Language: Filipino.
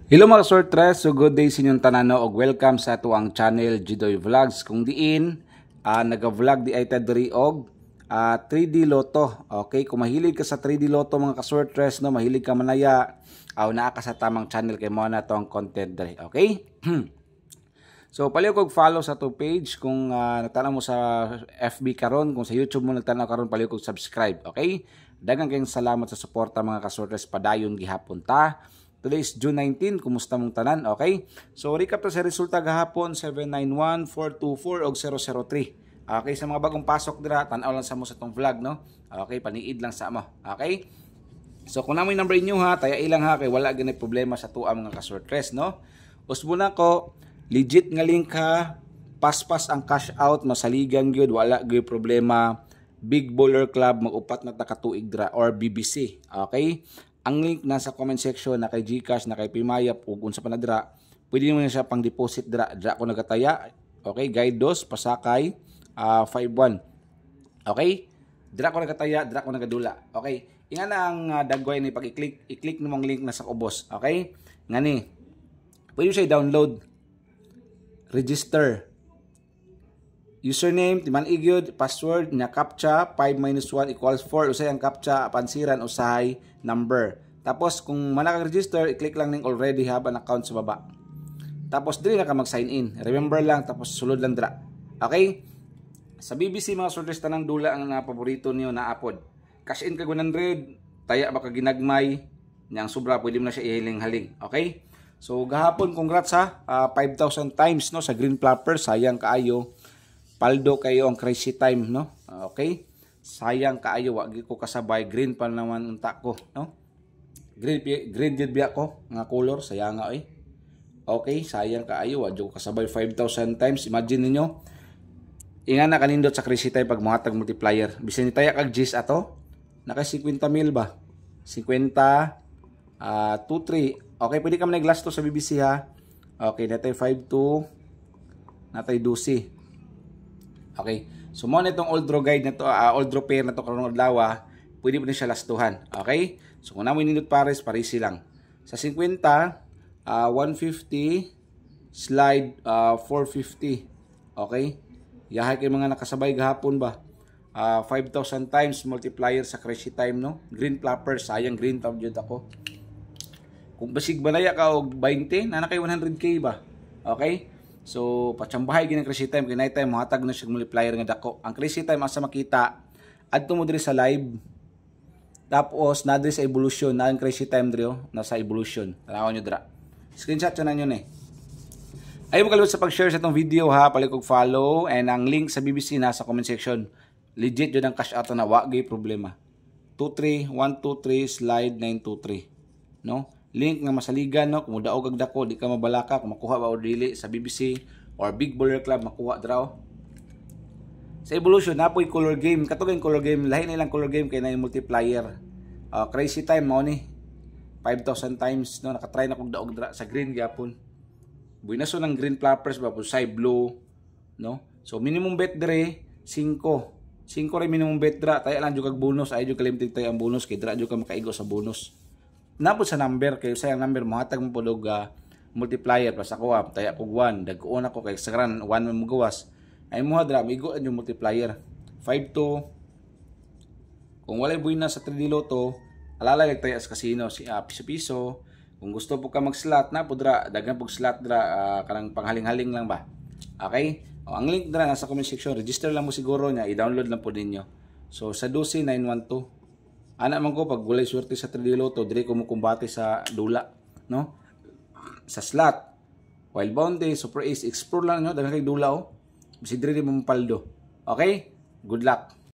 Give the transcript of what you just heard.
Hello mga sortres, so good day sa inyong tanan og welcome sa tuang channel Jidoy Vlogs. Kung diin naga-vlog di ay tadri og 3D Lotto. Okay, kung mahilig ka sa 3D Lotto mga ka-sortres, no, mahilig ka manaya, naa ka sa tamang channel kay mo na to ang content diri. Okay? So paliw kog follow sa to page kung nagtanaw mo sa FB karon, kung sa YouTube mo nagtanaw karon paliw kog subscribe. Okay? Daghang kayong salamat sa suporta mga ka-sortres, padayon gihapon ta. Today is June 19. Kumusta mong tanan? Okay? So, recap to sa resulta gahapon, 791, 424, og 003. Okay? Sa mga bagong pasok dira, tanaw lang sa mo sa tong vlog, no? Okay? Paniid lang sa mo. Okay? So, kung namoy number inyo ha, taya ilang ha, kay wala ganay problema sa tuwa mga ka-sortres, no? Usbo na ko, legit nga link ha, paspas ang cash out, masaligan gyud, wala gyud problema. Big Baller Club, mag-upat na takatuig dira, or BBC. Okay? Ang link nasa comment section na kay GCash, na kay Pimayap, ug unsa pa na dira. Pwede mo na siya pang deposit dira. Dira ko nagataya. Okay, guide 2 pasakay 51. Okay? Dira ko nagataya, dira ko nagadula. Okay? Inga na ang dagway ni pag i-click mo ang link nasa ubos. Okay? Ngani. Pwede mo siya i-download. Register. Username, timan igyod, password, nya captcha, 5 - 1 = 4, usay ang captcha, pansiran, usay, number. Tapos, kung manaka-register, i-click lang ning already have an account sa baba. Tapos, dili na ka mag-sign in. Remember lang, tapos sulod lang dra. Okay? Sa BBC, mga sortres, tanang dula ang paborito niyo na apod. Cash in ka 100, taya baka ginagmay, niyang sobra, pwede mo na siya ihiling-haling. Okay? So, gahapon, congrats ha, 5,000 times, no, sa Green Flapper, sayang kaayo. Paldo kayo ang crazy time, no? Okay? Sayang kaayo, wag ko kasabay, green pa naman unta ko, no? Green did biya ko nga color, sayang nga eh. Okay, sayang kaayo, wag ko kasabay 5,000 times. Imagine niyo, inga na kanindot sa crazy time pag mga tag multiplier. Bisan ni taya kag G's ato, naka 50,000 ba? 50 23. Okay, pwede ka man glass to sa BBC ha. Okay, natay 52, natay 12. Okay. So mo na itong old draw guide na to, old draw pair na to karon adlaw, pwede mo din siya lastuhan. Okay? So kung namo nindot pares lang. Sa 50, 150 slide 450. Okay? Yahay kay mga nakasabay gahapon ba? 5,000 times multiplier sa crazy time, no? Green Flapper, sayang green tab jud ako. Kung basig banaya ka og 20, na kay 100k ba? Okay? So, patsambahay ginang crazy time, kay night time, mahatag na siya multiplier nga dako. Ang crazy time, asa makita, adto mo diri sa live, tapos, na diri sa evolution, na ang crazy time diri, nasa evolution. Tanaw nyo dira. Screenshot siya na nyo eh. Ayaw mo kalimut sa pag-share sa itong video ha, palikog follow, and ang link sa BBC nasa comment section. Legit yun ang cash out na, wagay problema. 23123 slide 923. No? Link nga masaligan, no? Kung daog kag dako, di ka mabalaka kung makuha ba o dili sa BBC or Big Baller Club, makuha draw. Sa evolution napoy color game, katugay color game, lahi na ilang color game kay na yung multiplier. Crazy time mo ni 5,000 times, no? Nakatry na kog daog dra sa green gyapon. Buinaso ng Green Flappers ba pusay blue, no? So minimum bet dire 5 rin minimum bet dra, taya lang jud kag bonus, ay jud kalimtig tay ang bonus kay dra jud ka makaigo sa bonus. Napod sa number, kayo sayang number, mahatag mo pulog multiplier, pas ako taya kog 1, dag-on ako kay sagran 1 mo gawas, ay mo hadra, migo yung multiplier, 52, kung walay buhay na sa 3D Lotto, alalagay taya sa casino, piso-piso, kung gusto po ka mag-slot, napodra, dagan pog slot dra, kanang panghaling-haling lang ba, okay? Ang link dra nasa comment section, register lang mo siguro niya, i-download lang po ninyo. So sa 12912, anak man ko pag walay swerte sa 3D Lotto, dire ko mo kumbate sa dula, no? Sa slot, Wild Bounty, Super Ace, explore lang nyo, dagan kay dula oh. Bisi dire mo paldo. Okay? Good luck.